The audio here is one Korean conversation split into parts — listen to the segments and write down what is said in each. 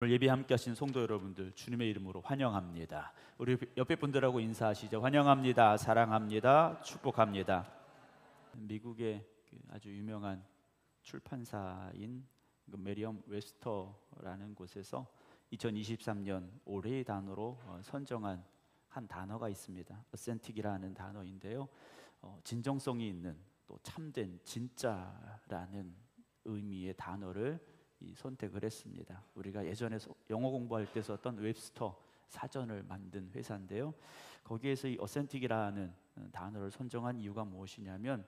오늘 예배 함께 하신 성도 여러분들 주님의 이름으로 환영합니다. 우리 옆에 분들하고 인사하시죠. 환영합니다. 사랑합니다. 축복합니다. 미국의 아주 유명한 출판사인 메리엄 웨스터라는 곳에서 2023년 올해의 단어로 선정한 한 단어가 있습니다. 어센틱이라는 단어인데요. 진정성이 있는 또 참된 진짜라는 의미의 단어를 선택을 했습니다. 우리가 예전에 영어 공부할 때 썼던 웹스터 사전을 만든 회사인데요. 거기에서 이 어센틱이라는 단어를 선정한 이유가 무엇이냐면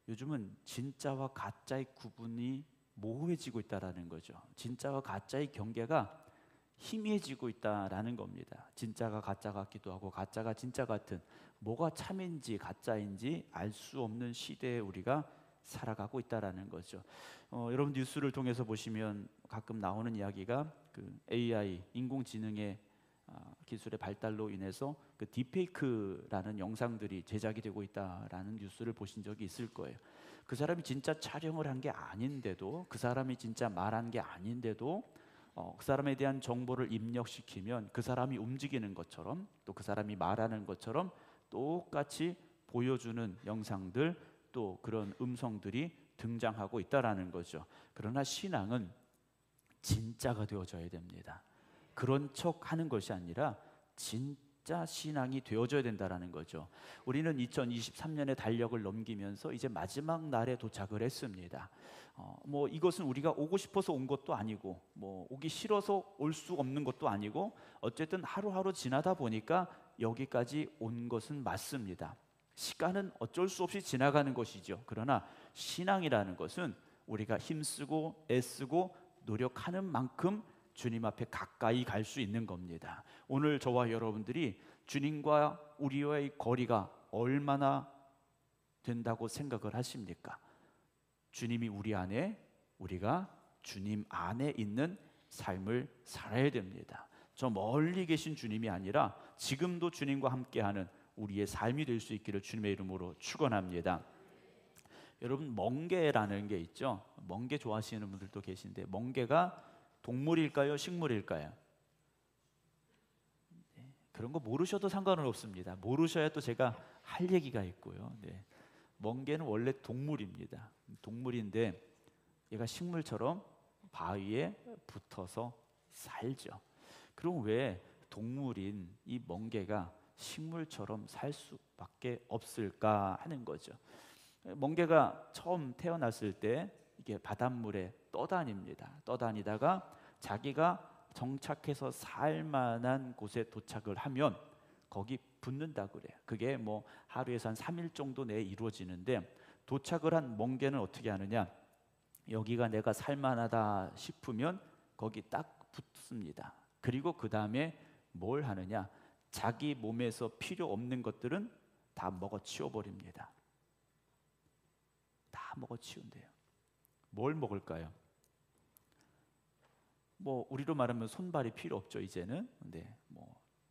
요즘은 진짜와 가짜의 구분이 모호해지고 있다라는 거죠. 진짜와 가짜의 경계가 희미해지고 있다라는 겁니다. 진짜가 가짜 같기도 하고 가짜가 진짜 같은, 뭐가 참인지 가짜인지 알 수 없는 시대에 우리가 살아가고 있다라는 거죠. 여러분 뉴스를 통해서 보시면 가끔 나오는 이야기가 그 AI 인공지능의 기술의 발달로 인해서 그 딥페이크라는 영상들이 제작이 되고 있다라는 뉴스를 보신 적이 있을 거예요. 그 사람이 진짜 촬영을 한 게 아닌데도, 그 사람이 진짜 말한 게 아닌데도 그 사람에 대한 정보를 입력시키면 그 사람이 움직이는 것처럼, 또 그 사람이 말하는 것처럼 똑같이 보여주는 영상들, 또 그런 음성들이 등장하고 있다라는 거죠. 그러나 신앙은 진짜가 되어져야 됩니다. 그런 척 하는 것이 아니라 진짜 신앙이 되어져야 된다라는 거죠. 우리는 2023년의 달력을 넘기면서 이제 마지막 날에 도착을 했습니다. 이것은 우리가 오고 싶어서 온 것도 아니고, 오기 싫어서 올 수 없는 것도 아니고, 어쨌든 하루하루 지나다 보니까 여기까지 온 것은 맞습니다. 시간은 어쩔 수 없이 지나가는 것이죠. 그러나 신앙이라는 것은 우리가 힘쓰고 애쓰고 노력하는 만큼 주님 앞에 가까이 갈 수 있는 겁니다. 오늘 저와 여러분들이 주님과 우리와의 거리가 얼마나 된다고 생각을 하십니까? 주님이 우리 안에, 우리가 주님 안에 있는 삶을 살아야 됩니다. 저 멀리 계신 주님이 아니라 지금도 주님과 함께하는 우리의 삶이 될 수 있기를 주님의 이름으로 축원합니다. 여러분, 멍게라는 게 있죠. 멍게 좋아하시는 분들도 계신데, 멍게가 동물일까요? 식물일까요? 그런 거 모르셔도 상관은 없습니다. 모르셔야 또 제가 할 얘기가 있고요. 멍게는 원래 동물입니다. 동물인데 얘가 식물처럼 바위에 붙어서 살죠. 그럼 왜 동물인 이 멍게가 식물처럼 살 수밖에 없을까 하는 거죠. 멍게가 처음 태어났을 때 이게 바닷물에 떠다닙니다. 떠다니다가 자기가 정착해서 살 만한 곳에 도착을 하면 거기 붙는다 그래요. 그게 하루에서 한 3일 정도 내에 이루어지는데, 도착을 한 멍게는 어떻게 하느냐, 여기가 내가 살만하다 싶으면 거기 딱 붙습니다. 그리고 그 다음에 뭘 하느냐, 자기 몸에서 필요 없는 것들은 다 먹어치워 버립니다. 다 먹어치운대요. 뭘 먹을까요? 우리로 말하면 손발이 필요 없죠 이제는. 근데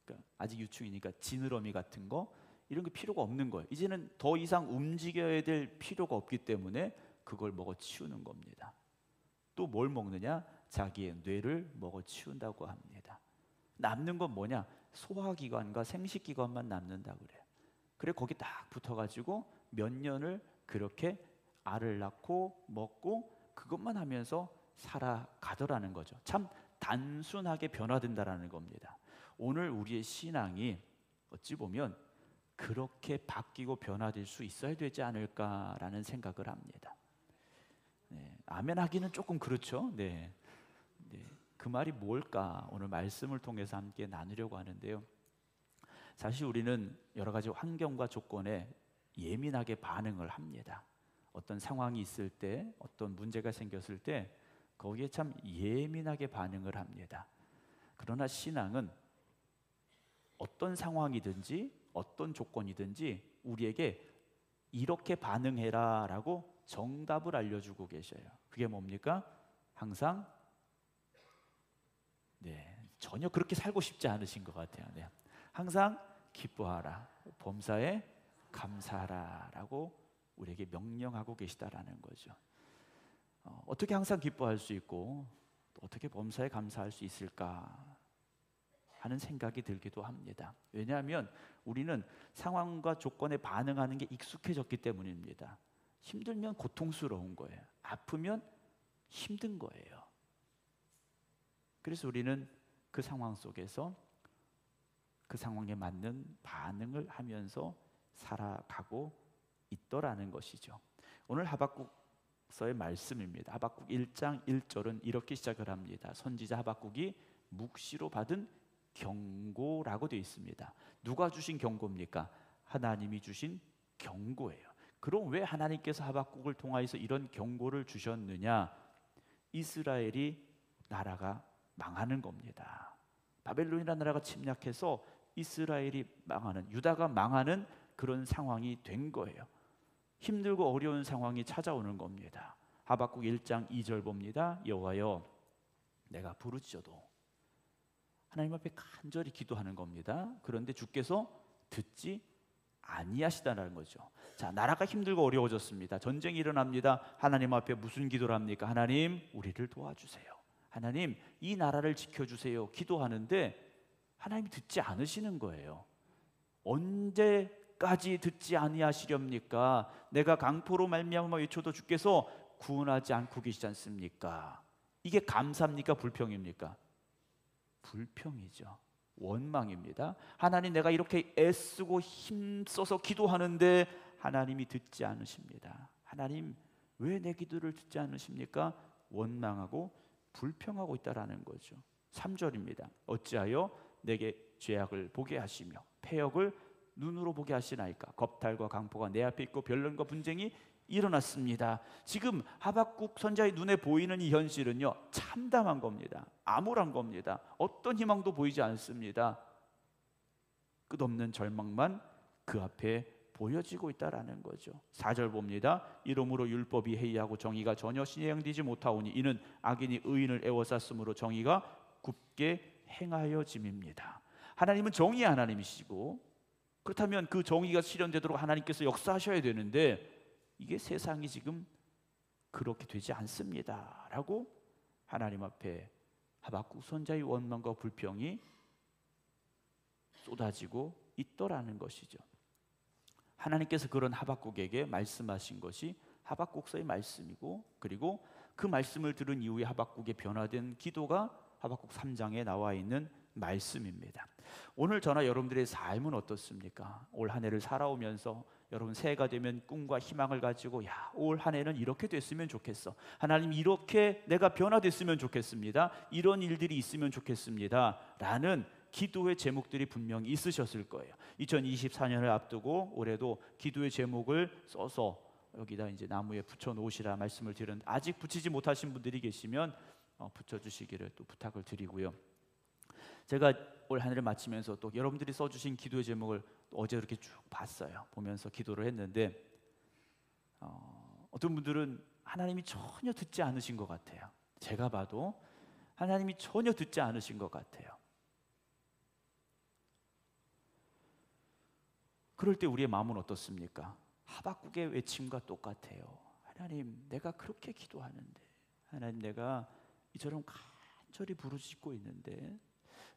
그러니까 아직 유충이니까 지느러미 같은 거, 이런 게 필요가 없는 거예요. 이제는 더 이상 움직여야 될 필요가 없기 때문에 그걸 먹어치우는 겁니다. 또 뭘 먹느냐? 자기의 뇌를 먹어치운다고 합니다. 남는 건 뭐냐? 소화기관과 생식기관만 남는다고 그래요. 그래 거기 딱 붙어가지고 몇 년을 그렇게 알을 낳고 먹고 그것만 하면서 살아가더라는 거죠. 참 단순하게 변화된다라는 겁니다. 오늘 우리의 신앙이 어찌 보면 그렇게 바뀌고 변화될 수 있어야 되지 않을까라는 생각을 합니다. 아멘 하기는 조금 그렇죠. 그 말이 뭘까 오늘 말씀을 통해서 함께 나누려고 하는데요. 사실 우리는 여러 가지 환경과 조건에 예민하게 반응을 합니다. 어떤 상황이 있을 때, 어떤 문제가 생겼을 때 거기에 참 예민하게 반응을 합니다. 그러나 신앙은 어떤 상황이든지 어떤 조건이든지 우리에게 이렇게 반응해라 라고 정답을 알려주고 계셔요. 그게 뭡니까? 항상 전혀 그렇게 살고 싶지 않으신 것 같아요. 항상 기뻐하라, 범사에 감사하라 라고 우리에게 명령하고 계시다라는 거죠. 어떻게 항상 기뻐할 수 있고 또 어떻게 범사에 감사할 수 있을까 하는 생각이 들기도 합니다. 왜냐하면 우리는 상황과 조건에 반응하는 게 익숙해졌기 때문입니다. 힘들면 고통스러운 거예요. 아프면 힘든 거예요. 그래서 우리는 그 상황 속에서 그 상황에 맞는 반응을 하면서 살아가고 있더라는 것이죠. 오늘 하박국서의 말씀입니다. 하박국 1장 1절은 이렇게 시작을 합니다. 선지자 하박국이 묵시로 받은 경고라고 되어 있습니다. 누가 주신 경고입니까? 하나님이 주신 경고예요. 그럼 왜 하나님께서 하박국을 통하여서 이런 경고를 주셨느냐? 이스라엘이 나라가 망하는 겁니다. 바벨론이라는 나라가 침략해서 이스라엘이 망하는, 유다가 망하는 그런 상황이 된 거예요. 힘들고 어려운 상황이 찾아오는 겁니다. 하박국 1장 2절 봅니다. 여호와여, 내가 부르짖어도, 하나님 앞에 간절히 기도하는 겁니다. 그런데 주께서 듣지 아니하시다는 거죠. 자, 나라가 힘들고 어려워졌습니다. 전쟁이 일어납니다. 하나님 앞에 무슨 기도를 합니까? 하나님, 우리를 도와주세요. 하나님, 이 나라를 지켜주세요. 기도하는데 하나님이 듣지 않으시는 거예요. 언제까지 듣지 아니하시렵니까? 내가 강포로 말미암아 외쳐도 주께서 구원하지 않고 계시지 않습니까? 이게 감사입니까? 불평입니까? 불평이죠. 원망입니다. 하나님, 내가 이렇게 애쓰고 힘써서 기도하는데 하나님이 듣지 않으십니다. 하나님, 왜 내 기도를 듣지 않으십니까? 원망하고 불평하고 있다라는 거죠. 3절입니다. 어찌하여 내게 죄악을 보게 하시며 패역을 눈으로 보게 하시나이까? 겁탈과 강포가 내 앞에 있고 변론과 분쟁이 일어났습니다. 지금 하박국 선지자의 눈에 보이는 이 현실은요, 참담한 겁니다. 암울한 겁니다. 어떤 희망도 보이지 않습니다. 끝없는 절망만 그 앞에 보여지고 있다라는 거죠. 4절 봅니다. 이러므로 율법이 해이하고 정의가 전혀 실행되지 못하오니 이는 악인이 의인을 애워쌌으므로 정의가 굽게 행하여짐입니다. 하나님은 정의의 하나님이시고, 그렇다면 그 정의가 실현되도록 하나님께서 역사하셔야 되는데 이게 세상이 지금 그렇게 되지 않습니다 라고 하나님 앞에 하박국 선지자의 원망과 불평이 쏟아지고 있더라는 것이죠. 하나님께서 그런 하박국에게 말씀하신 것이 하박국서의 말씀이고, 그리고 그 말씀을 들은 이후에 하박국의 변화된 기도가 하박국 3장에 나와 있는 말씀입니다. 오늘 저나 여러분들의 삶은 어떻습니까? 올 한 해를 살아오면서 여러분 새해가 되면 꿈과 희망을 가지고, 야, 올 한 해는 이렇게 됐으면 좋겠어. 하나님, 이렇게 내가 변화됐으면 좋겠습니다. 이런 일들이 있으면 좋겠습니다. 라는 기도의 제목들이 분명히 있으셨을 거예요. 2024년을 앞두고 올해도 기도의 제목을 써서 여기다 이제 나무에 붙여 놓으시라 말씀을 드렸는데, 아직 붙이지 못하신 분들이 계시면 붙여 주시기를 또 부탁을 드리고요. 제가 올 한 해를 마치면서 또 여러분들이 써주신 기도의 제목을 어제 이렇게 쭉 봤어요. 보면서 기도를 했는데 어떤 분들은 하나님이 전혀 듣지 않으신 것 같아요. 제가 봐도 하나님이 전혀 듣지 않으신 것 같아요. 그럴 때 우리의 마음은 어떻습니까? 하박국의 외침과 똑같아요. 하나님, 내가 그렇게 기도하는데, 하나님, 내가 이처럼 간절히 부르짖고 있는데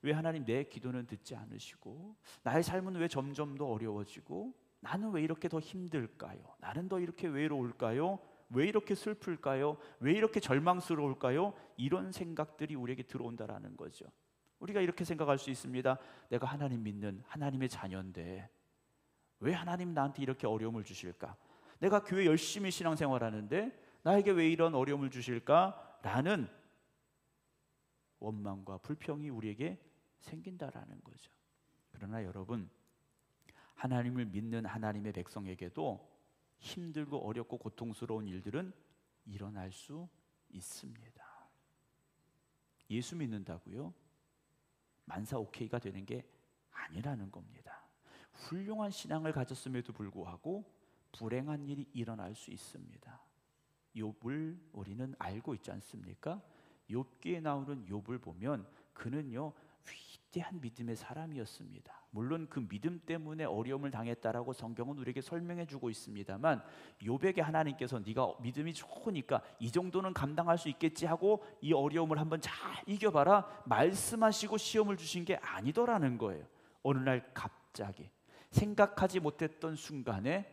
왜 하나님 내 기도는 듣지 않으시고, 나의 삶은 왜 점점 더 어려워지고, 나는 왜 이렇게 더 힘들까요? 나는 더 이렇게 외로울까요? 왜 이렇게 슬플까요? 왜 이렇게 절망스러울까요? 이런 생각들이 우리에게 들어온다라는 거죠. 우리가 이렇게 생각할 수 있습니다. 내가 하나님 믿는 하나님의 자녀인데 왜 하나님 나한테 이렇게 어려움을 주실까? 내가 교회 열심히 신앙생활하는데 나에게 왜 이런 어려움을 주실까? 라는 원망과 불평이 우리에게 생긴다라는 거죠. 그러나 여러분, 하나님을 믿는 하나님의 백성에게도 힘들고 어렵고 고통스러운 일들은 일어날 수 있습니다. 예수 믿는다고요? 만사 오케이가 되는 게 아니라는 겁니다. 훌륭한 신앙을 가졌음에도 불구하고 불행한 일이 일어날 수 있습니다. 욥을 우리는 알고 있지 않습니까? 욥기에 나오는 욥을 보면 그는요, 위대한 믿음의 사람이었습니다. 물론 그 믿음 때문에 어려움을 당했다라고 성경은 우리에게 설명해 주고 있습니다만, 욥에게 하나님께서 네가 믿음이 좋으니까 이 정도는 감당할 수 있겠지 하고 이 어려움을 한번 잘 이겨봐라 말씀하시고 시험을 주신 게 아니더라는 거예요. 어느 날 갑자기 생각하지 못했던 순간에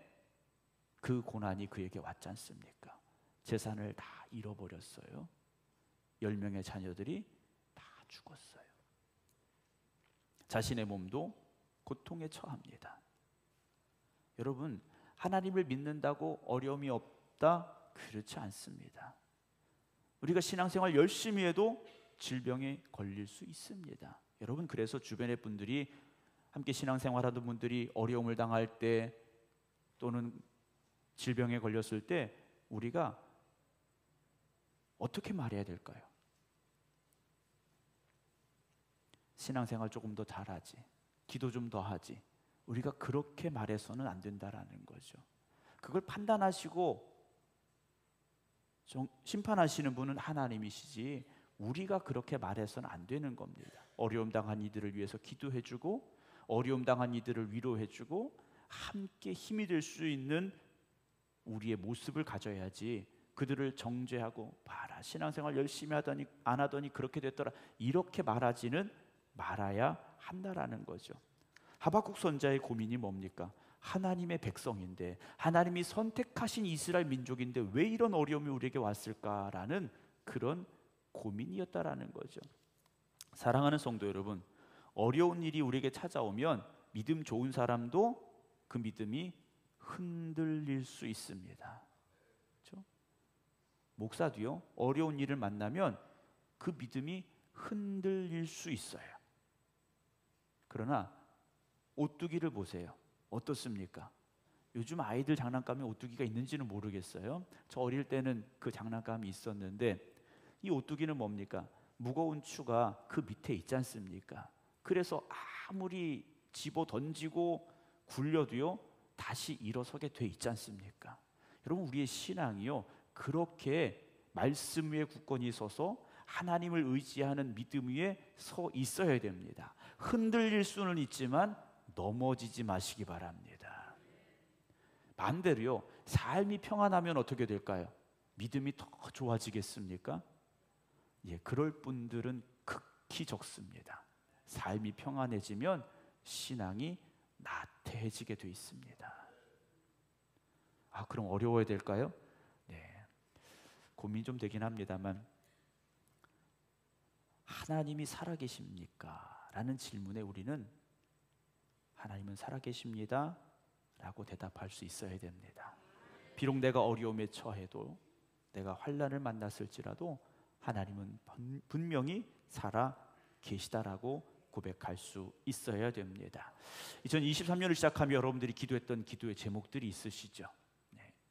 그 고난이 그에게 왔지 않습니까? 재산을 다 잃어버렸어요. 10명의 자녀들이 다 죽었어요. 자신의 몸도 고통에 처합니다. 여러분, 하나님을 믿는다고 어려움이 없다? 그렇지 않습니다. 우리가 신앙생활 열심히 해도 질병에 걸릴 수 있습니다. 여러분, 그래서 주변의 분들이, 함께 신앙생활하던 분들이 어려움을 당할 때 또는 질병에 걸렸을 때 우리가 어떻게 말해야 될까요? 신앙생활 조금 더 잘하지, 기도 좀 더 하지, 우리가 그렇게 말해서는 안 된다라는 거죠. 그걸 판단하시고 심판하시는 분은 하나님이시지 우리가 그렇게 말해서는 안 되는 겁니다. 어려움 당한 이들을 위해서 기도해주고 어려움 당한 이들을 위로해주고 함께 힘이 될 수 있는 우리의 모습을 가져야지, 그들을 정죄하고 봐라 신앙생활 열심히 하더니 안 하더니 그렇게 됐더라 이렇게 말하지는 말아야 한다라는 거죠. 하박국 선자의 고민이 뭡니까? 하나님의 백성인데, 하나님이 선택하신 이스라엘 민족인데 왜 이런 어려움이 우리에게 왔을까라는 그런 고민이었다라는 거죠. 사랑하는 성도 여러분, 어려운 일이 우리에게 찾아오면 믿음 좋은 사람도 그 믿음이 흔들릴 수 있습니다. 그렇죠? 목사도요, 어려운 일을 만나면 그 믿음이 흔들릴 수 있어요. 그러나 오뚜기를 보세요. 어떻습니까? 요즘 아이들 장난감에 오뚜기가 있는지는 모르겠어요. 저 어릴 때는 그 장난감이 있었는데, 이 오뚜기는 뭡니까? 무거운 추가 그 밑에 있지 않습니까? 그래서 아무리 집어 던지고 굴려도요 다시 일어서게 돼 있지 않습니까? 여러분, 우리의 신앙이요 그렇게 말씀 위에 굳건히 서서 하나님을 의지하는 믿음 위에 서 있어야 됩니다. 흔들릴 수는 있지만 넘어지지 마시기 바랍니다. 반대로요, 삶이 평안하면 어떻게 될까요? 믿음이 더 좋아지겠습니까? 예, 그럴 분들은 극히 적습니다. 삶이 평안해지면 신앙이 나태해지게 돼 있습니다. 그럼 어려워야 될까요? 네, 고민 좀 되긴 합니다만, 하나님이 살아계십니까? 라는 질문에 우리는 하나님은 살아계십니다 라고 대답할 수 있어야 됩니다. 비록 내가 어려움에 처해도, 내가 환난을 만났을지라도 하나님은 분명히 살아계시다라고 고백할 수 있어야 됩니다. 2023년을 시작하며 여러분들이 기도했던 기도의 제목들이 있으시죠?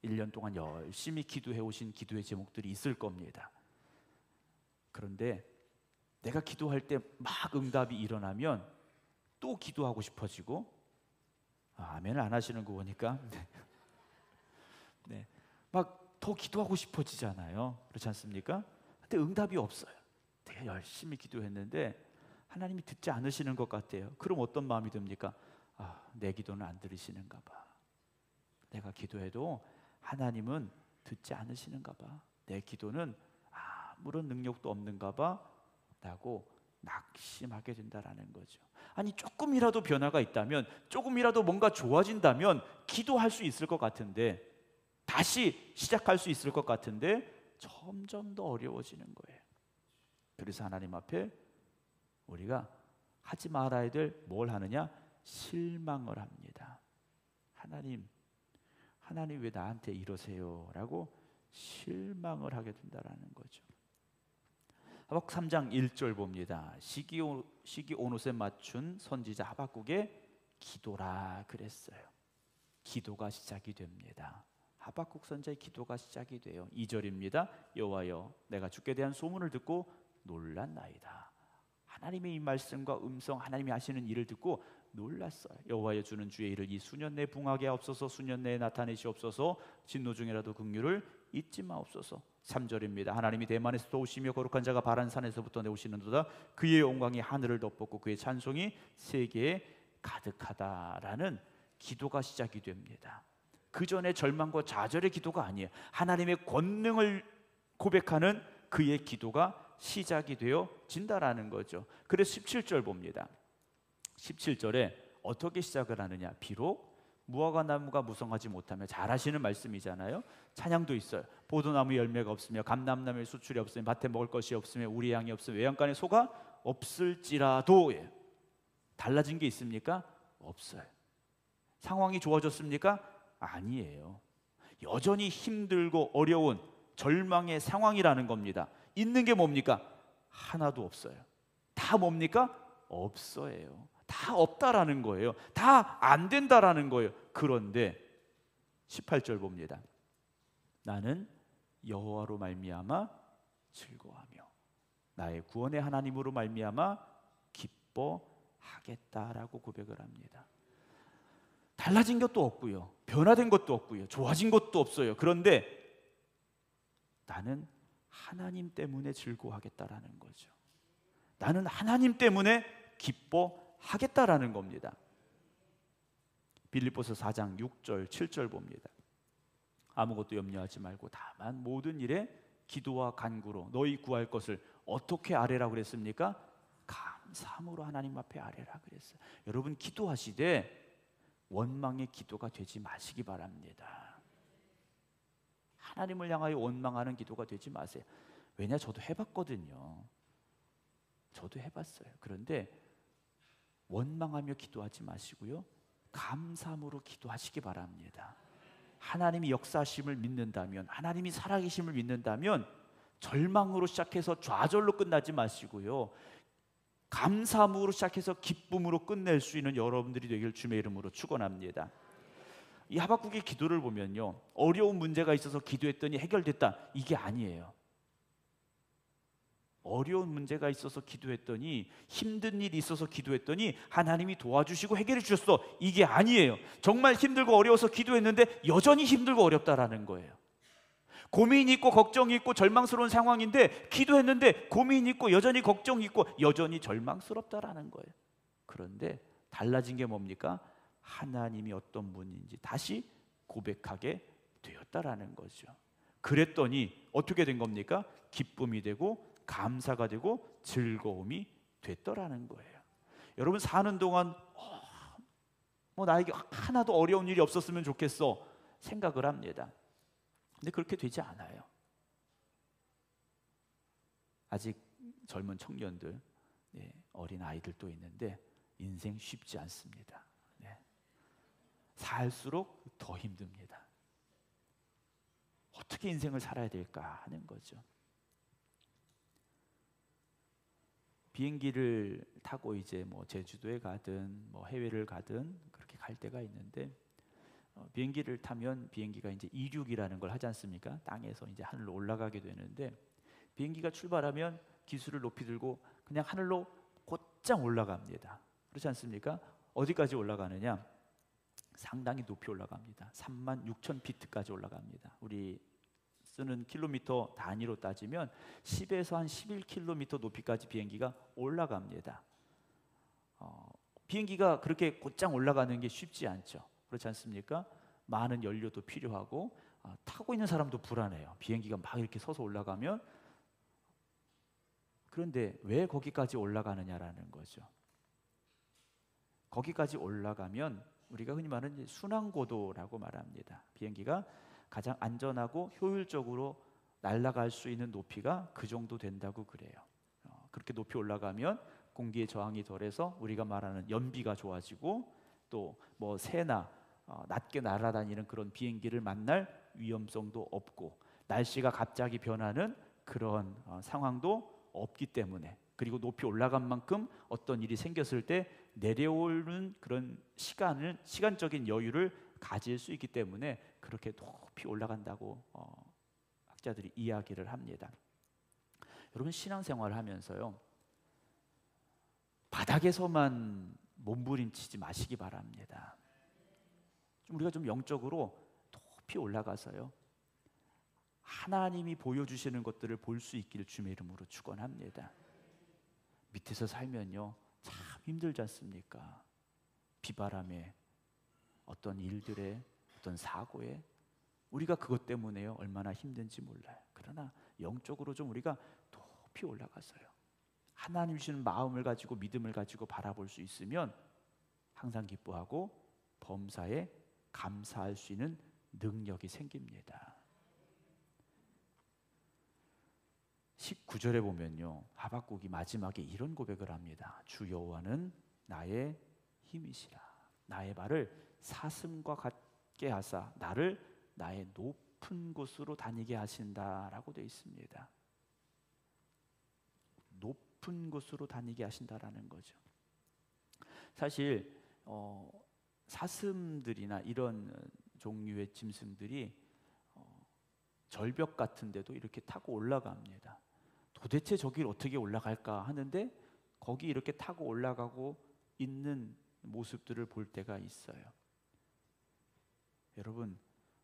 1년 동안 열심히 기도해 오신 기도의 제목들이 있을 겁니다. 그런데 내가 기도할 때 막 응답이 일어나면 또 기도하고 싶어지고, 아멘을 안 하시는 거 보니까 네, 막 더 기도하고 싶어지잖아요. 그렇지 않습니까? 근데 응답이 없어요. 되게 열심히 기도했는데 하나님이 듣지 않으시는 것 같아요. 그럼 어떤 마음이 듭니까? 내 기도는 안 들으시는가 봐. 내가 기도해도 하나님은 듣지 않으시는가 봐. 내 기도는 아무런 능력도 없는가 봐 라고 낙심하게 된다라는 거죠. 아니, 조금이라도 변화가 있다면, 조금이라도 뭔가 좋아진다면 기도할 수 있을 것 같은데, 다시 시작할 수 있을 것 같은데 점점 더 어려워지는 거예요. 그래서 하나님 앞에 우리가 하지 말아야 될 뭘 하느냐? 실망을 합니다. 하나님 왜 나한테 이러세요? 라고 실망을 하게 된다라는 거죠. 하박국 3장 1절 봅니다. 시기 온 옷에 맞춘 선지자 하박국의 기도라 그랬어요. 기도가 시작이 됩니다. 하박국 선지자의 기도가 시작이 돼요. 2절입니다. 여호와여, 내가 주께 대한 소문을 듣고 놀랐나이다. 하나님의 이 말씀과 음성, 하나님이 하시는 일을 듣고 놀랐어요. 여호와여, 주는 주의 일을 이 수년 내에 붕하게 하옵소서. 수년 내에 나타내시옵소서. 진노 중이라도 긍휼을 잊지 마옵소서. 3절입니다. 하나님이 대만에서 오시며 거룩한 자가 바란 산에서부터 내오시는도다. 그의 영광이 하늘을 덮었고 그의 찬송이 세계에 가득하다라는 기도가 시작이 됩니다. 그 전에 절망과 좌절의 기도가 아니에요. 하나님의 권능을 고백하는 그의 기도가 시작이 되어진다라는 거죠. 그래서 17절 봅니다. 17절에 어떻게 시작을 하느냐. 비록 무화과 나무가 무성하지 못하며 잘하시는 말씀이잖아요. 찬양도 있어요. 포도나무 열매가 없으며 감람나무에 수출이 없으며 밭에 먹을 것이 없으며 우리 양이 없으며 외양간에 소가 없을지라도. 달라진 게 있습니까? 없어요. 상황이 좋아졌습니까? 아니에요. 여전히 힘들고 어려운 절망의 상황이라는 겁니다. 있는 게 뭡니까? 하나도 없어요. 다 뭡니까? 없어요. 다 없다라는 거예요. 다 안 된다라는 거예요. 그런데 18절 봅니다. 나는 여호와로 말미암아 즐거워하며 나의 구원의 하나님으로 말미암아 기뻐하겠다라고 고백을 합니다. 달라진 것도 없고요, 변화된 것도 없고요, 좋아진 것도 없어요. 그런데 나는 하나님 때문에 즐거워하겠다라는 거죠. 나는 하나님 때문에 기뻐하겠다라는 겁니다. 빌립보서 4장 6절 7절 봅니다. 아무것도 염려하지 말고 다만 모든 일에 기도와 간구로 너희 구할 것을 어떻게 아뢰라고 그랬습니까? 감사함으로 하나님 앞에 아뢰라 그랬어요. 여러분, 기도하시되 원망의 기도가 되지 마시기 바랍니다. 하나님을 향하여 원망하는 기도가 되지 마세요. 왜냐, 저도 해봤거든요. 저도 해봤어요. 그런데 원망하며 기도하지 마시고요, 감사함으로 기도하시기 바랍니다. 하나님이 역사하심을 믿는다면, 하나님이 살아계심을 믿는다면 절망으로 시작해서 좌절로 끝나지 마시고요, 감사함으로 시작해서 기쁨으로 끝낼 수 있는 여러분들이 되길 주님의 이름으로 축원합니다. 이 하박국의 기도를 보면요, 어려운 문제가 있어서 기도했더니 해결됐다, 이게 아니에요. 어려운 문제가 있어서 기도했더니, 힘든 일이 있어서 기도했더니 하나님이 도와주시고 해결해 주셨어, 이게 아니에요. 정말 힘들고 어려워서 기도했는데 여전히 힘들고 어렵다라는 거예요. 고민이 있고 걱정이 있고 절망스러운 상황인데 기도했는데 고민이 있고 여전히 걱정이 있고 여전히 절망스럽다라는 거예요. 그런데 달라진 게 뭡니까? 하나님이 어떤 분인지 다시 고백하게 되었다라는 거죠. 그랬더니 어떻게 된 겁니까? 기쁨이 되고 감사가 되고 즐거움이 됐더라는 거예요. 여러분, 사는 동안 나에게 하나도 어려운 일이 없었으면 좋겠어 생각을 합니다. 근데 그렇게 되지 않아요. 아직 젊은 청년들, 어린 아이들도 있는데 인생 쉽지 않습니다. 살수록 더 힘듭니다. 어떻게 인생을 살아야 될까 하는 거죠. 비행기를 타고 이제 제주도에 가든 해외를 가든 그렇게 갈 때가 있는데, 비행기를 타면 비행기가 이제 이륙이라는 걸 하지 않습니까? 땅에서 이제 하늘로 올라가게 되는데, 비행기가 출발하면 기술을 높이 들고 그냥 하늘로 곧장 올라갑니다. 그렇지 않습니까? 어디까지 올라가느냐? 상당히 높이 올라갑니다. 36,000피트까지 올라갑니다. 우리 쓰는 킬로미터 단위로 따지면 10에서 한 11km 높이까지 비행기가 올라갑니다. 비행기가 그렇게 곧장 올라가는 게 쉽지 않죠. 그렇지 않습니까? 많은 연료도 필요하고 타고 있는 사람도 불안해요. 비행기가 막 이렇게 서서 올라가면. 그런데 왜 거기까지 올라가느냐라는 거죠. 거기까지 올라가면 우리가 흔히 말하는 순항고도라고 말합니다. 비행기가 가장 안전하고 효율적으로 날아갈 수 있는 높이가 그 정도 된다고 그래요. 그렇게 높이 올라가면 공기의 저항이 덜해서 우리가 말하는 연비가 좋아지고, 또 새나 낮게 날아다니는 그런 비행기를 만날 위험성도 없고, 날씨가 갑자기 변하는 그런 상황도 없기 때문에, 그리고 높이 올라간 만큼 어떤 일이 생겼을 때 내려오는 그런 시간적인 여유를 가질 수 있기 때문에 그렇게 높이 올라간다고 학자들이 이야기를 합니다. 여러분, 신앙생활을 하면서요, 바닥에서만 몸부림치지 마시기 바랍니다. 우리가 좀 영적으로 높이 올라가서요, 하나님이 보여주시는 것들을 볼 수 있기를 주님의 이름으로 축원합니다. 밑에서 살면요 참 힘들지 않습니까? 비바람에 어떤 일들에 어떤 사고에 우리가 그것 때문에요 얼마나 힘든지 몰라요. 그러나 영적으로 좀 우리가 높이 올라가서요 하나님 주시는 마음을 가지고 믿음을 가지고 바라볼 수 있으면 항상 기뻐하고 범사에 감사할 수 있는 능력이 생깁니다. 19절에 보면요 하박국이 마지막에 이런 고백을 합니다. 주 여호와는 나의 힘이시라. 나의 발을 사슴과 같게 하사 나를 나의 높은 곳으로 다니게 하신다라고 되어 있습니다. 높은 곳으로 다니게 하신다라는 거죠. 사실 사슴들이나 이런 종류의 짐승들이 절벽 같은 데도 이렇게 타고 올라갑니다. 도대체 저길 어떻게 올라갈까 하는데 거기 이렇게 타고 올라가고 있는 모습들을 볼 때가 있어요. 여러분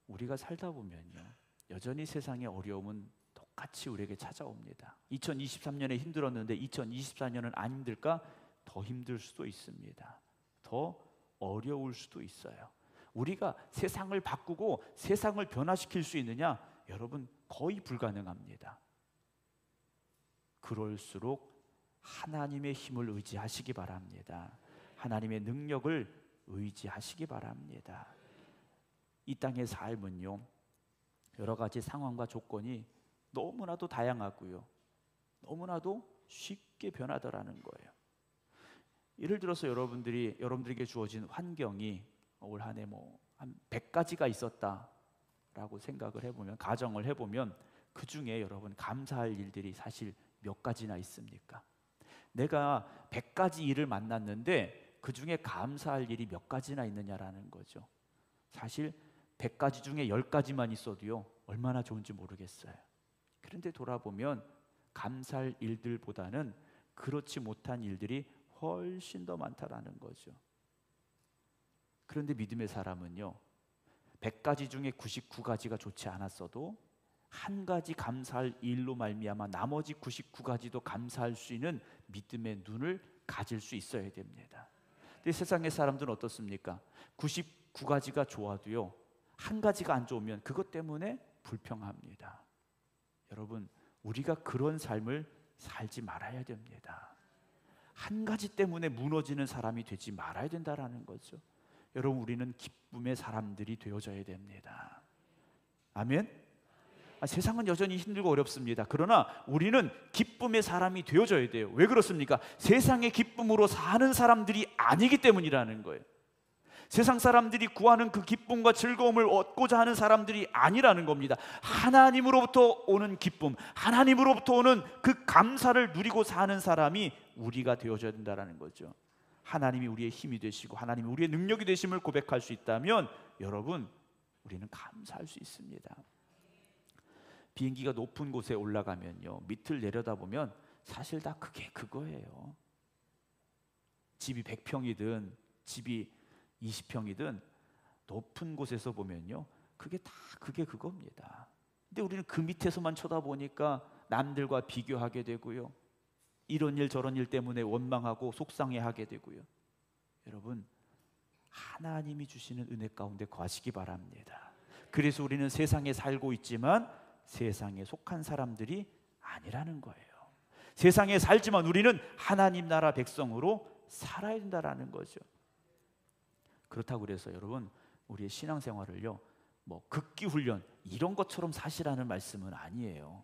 우리가 살다 보면요 여전히 세상의 어려움은 똑같이 우리에게 찾아옵니다. 2023년에 힘들었는데 2024년은 안 힘들까? 더 힘들 수도 있습니다. 더 어려울 수도 있어요. 우리가 세상을 바꾸고 세상을 변화시킬 수 있느냐? 여러분 거의 불가능합니다. 그럴수록 하나님의 힘을 의지하시기 바랍니다. 하나님의 능력을 의지하시기 바랍니다. 이 땅의 삶은요 여러 가지 상황과 조건이 너무나도 다양하고요 너무나도 쉽게 변하더라는 거예요. 예를 들어서 여러분들에게 주어진 환경이 올 한 해 한 100가지가 있었다라고 생각을 해보면 가정을 해보면 그 중에 여러분 감사할 일들이 사실 몇 가지나 있습니까? 내가 100가지 일을 만났는데 그 중에 감사할 일이 몇 가지나 있느냐라는 거죠. 사실 100가지 중에 10가지만 있어도요 얼마나 좋은지 모르겠어요. 그런데 돌아보면 감사할 일들보다는 그렇지 못한 일들이 훨씬 더 많다라는 거죠. 그런데 믿음의 사람은요 100가지 중에 99가지가 좋지 않았어도 한 가지 감사할 일로 말미암아 나머지 99가지도 감사할 수 있는 믿음의 눈을 가질 수 있어야 됩니다. 근데 세상의 사람들은 어떻습니까? 99가지가 좋아도요 한 가지가 안 좋으면 그것 때문에 불평합니다. 여러분 우리가 그런 삶을 살지 말아야 됩니다. 한 가지 때문에 무너지는 사람이 되지 말아야 된다라는 거죠. 여러분 우리는 기쁨의 사람들이 되어져야 됩니다. 아멘. 세상은 여전히 힘들고 어렵습니다. 그러나 우리는 기쁨의 사람이 되어져야 돼요. 왜 그렇습니까? 세상의 기쁨으로 사는 사람들이 아니기 때문이라는 거예요. 세상 사람들이 구하는 그 기쁨과 즐거움을 얻고자 하는 사람들이 아니라는 겁니다. 하나님으로부터 오는 기쁨, 하나님으로부터 오는 그 감사를 누리고 사는 사람이 우리가 되어져야 된다는 거죠. 하나님이 우리의 힘이 되시고 하나님이 우리의 능력이 되심을 고백할 수 있다면 여러분 우리는 감사할 수 있습니다. 비행기가 높은 곳에 올라가면요 밑을 내려다보면 사실 다 그게 그거예요. 집이 100평이든 집이 20평이든 높은 곳에서 보면요 그게 다 그게 그겁니다. 근데 우리는 그 밑에서만 쳐다보니까 남들과 비교하게 되고요 이런 일 저런 일 때문에 원망하고 속상해하게 되고요. 여러분 하나님이 주시는 은혜 가운데 거하시기 바랍니다. 그래서 우리는 세상에 살고 있지만 세상에 속한 사람들이 아니라는 거예요. 세상에 살지만 우리는 하나님 나라 백성으로 살아야 된다라는 거죠. 그렇다고 그래서 여러분 우리의 신앙생활을요 극기훈련 이런 것처럼 사시라는 말씀은 아니에요.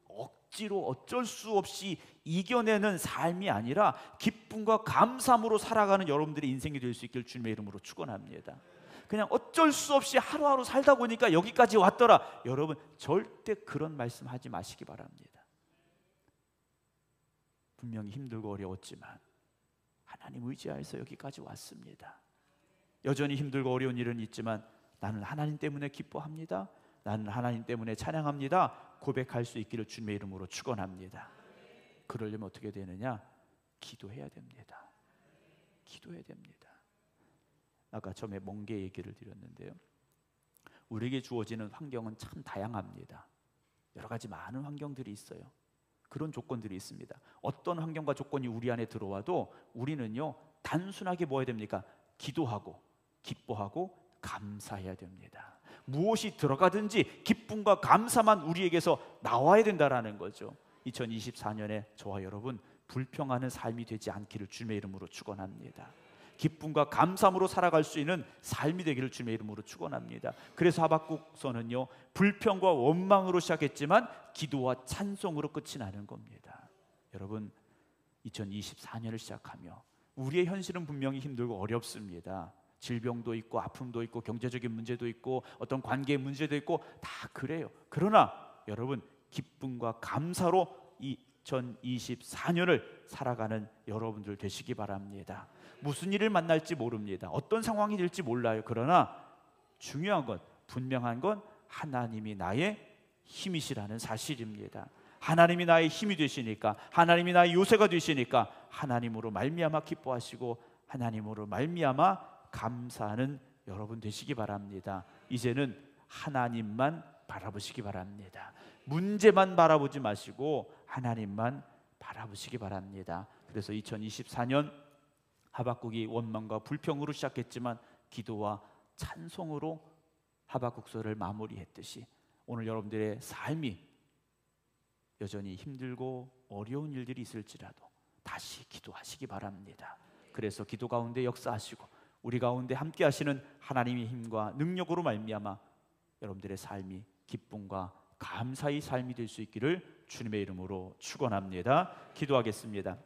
억지로 어쩔 수 없이 이겨내는 삶이 아니라 기쁨과 감사함으로 살아가는 여러분들의 인생이 될 수 있기를 주님의 이름으로 축원합니다. 그냥 어쩔 수 없이 하루하루 살다 보니까 여기까지 왔더라. 여러분 절대 그런 말씀하지 마시기 바랍니다. 분명히 힘들고 어려웠지만 하나님 의지하여서 여기까지 왔습니다. 여전히 힘들고 어려운 일은 있지만 나는 하나님 때문에 기뻐합니다. 나는 하나님 때문에 찬양합니다. 고백할 수 있기를 주님의 이름으로 축원합니다. 그러려면 어떻게 되느냐? 기도해야 됩니다. 기도해야 됩니다. 아까 처음에 멍게 얘기를 드렸는데요. 우리에게 주어지는 환경은 참 다양합니다. 여러 가지 많은 환경들이 있어요. 그런 조건들이 있습니다. 어떤 환경과 조건이 우리 안에 들어와도 우리는요 단순하게 뭐 해야 됩니까? 기도하고 기뻐하고 감사해야 됩니다. 무엇이 들어가든지 기쁨과 감사만 우리에게서 나와야 된다라는 거죠. 2024년에 저와 여러분 불평하는 삶이 되지 않기를 주님의 이름으로 축원합니다. 기쁨과 감사함으로 살아갈 수 있는 삶이 되기를 주님의 이름으로 축원합니다. 그래서 하박국서는요 불평과 원망으로 시작했지만 기도와 찬송으로 끝이 나는 겁니다. 여러분 2024년을 시작하며 우리의 현실은 분명히 힘들고 어렵습니다. 질병도 있고 아픔도 있고 경제적인 문제도 있고 어떤 관계의 문제도 있고 다 그래요. 그러나 여러분 기쁨과 감사로 2024년을 살아가는 여러분들 되시기 바랍니다. 무슨 일을 만날지 모릅니다. 어떤 상황이 될지 몰라요. 그러나 중요한 건 분명한 건 하나님이 나의 힘이시라는 사실입니다. 하나님이 나의 힘이 되시니까 하나님이 나의 요새가 되시니까 하나님으로 말미암아 기뻐하시고 하나님으로 말미암아 감사하는 여러분 되시기 바랍니다. 이제는 하나님만 바라보시기 바랍니다. 문제만 바라보지 마시고 하나님만 바라보시기 바랍니다. 그래서 2024년 하박국이 원망과 불평으로 시작했지만 기도와 찬송으로 하박국서를 마무리했듯이 오늘 여러분들의 삶이 여전히 힘들고 어려운 일들이 있을지라도 다시 기도하시기 바랍니다. 그래서 기도 가운데 역사하시고 우리 가운데 함께 하시는 하나님의 힘과 능력으로 말미암아 여러분들의 삶이 기쁨과 감사의 삶이 될 수 있기를 주님의 이름으로 축원합니다. 기도하겠습니다.